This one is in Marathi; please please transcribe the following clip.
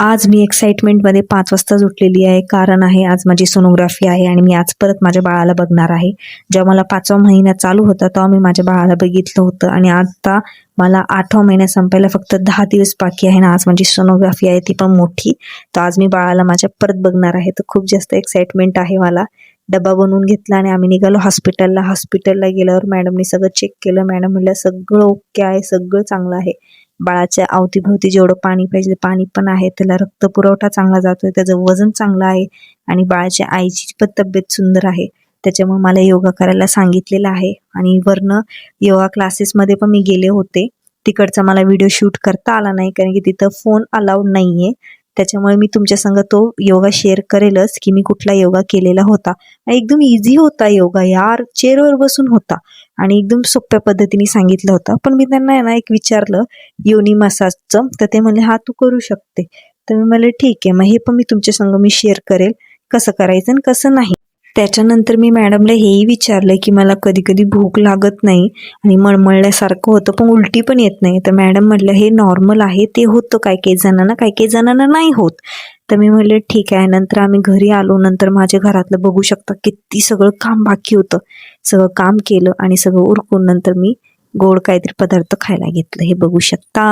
आज मी एक्साइटमेंटमध्ये 5 वाजताच उठलेली आहे. कारण आहे आज माझी सोनोग्राफी आहे आणि मी आज परत माझ्या बाळाला बघणार आहे. जेव्हा मला 5वा महिना चालू होता तेव्हा मी माझ्या बाळाला बघितलं होतं आणि आता मला 8वा महिना संपायला फक्त 10 दिवस बाकी आहे ना. आज माझी सोनोग्राफी आहे ती पण मोठी. तर आज मी बाळाला माझ्या परत बघणार आहे. तर खूप जास्त एक्साइटमेंट आहे मला. डबा बनवून घेतला आणि आम्ही निघालो हॉस्पिटलला. हॉस्पिटलला गेल्यावर मॅडमनी सगळं चेक केलं. मॅडम म्हणल्या सगळं ओके आहे, सगळं चांगलं आहे. बाळाच्या अवतीभोवती जेवढं पाणी पाहिजे पाणी पण आहे, त्याला रक्तपुरवठा चांगला जातोय, त्याचं वजन चांगलं आहे आणि बाळाच्या आईची पण तब्येत सुंदर आहे. त्याच्यामुळे मला योगा करायला सांगितलेलं आहे आणि वरनं योगा क्लासेसमध्ये पण मी गेले होते. तिकडचा मला व्हिडिओ शूट करता आला नाही कारण की तिथं फोन अलाउड नाहीये. त्याच्यामुळे मी तुमच्या संग तो योगा शेअर करेलच की मी कुठला योगा केलेला होता. एकदम इझी होता योगा यार, चेअरवर बसून होता आणि एकदम सोप्या पद्धतीने सांगितलं होतं. पण मी त्यांना ना एक विचारलं योनी मसाजचं, तर ते म्हणले हा तू करू शकते. तर मी म्हणले ठीक आहे, मग हे पण मी तुमच्या संग मी शेअर करेल कसं करायचं आणि कसं नाही. त्याच्यानंतर मी मॅडमला हेही विचारलं की मला कधी कधी भूक लागत नाही आणि मळमळल्यासारखं होतं पण उलटी पण येत नाही. तर मॅडम म्हटलं हे नॉर्मल आहे, ते होतं काही काही जणांना नाही होत. तर मी म्हणले ठीक आहे. नंतर आम्ही घरी आलो. नंतर माझ्या घरातलं बघू शकता किती सगळं काम बाकी होतं. सगळं काम केलं आणि सगळं उरकून नंतर मी गोड काहीतरी पदार्थ खायला घेतलं, हे बघू शकता.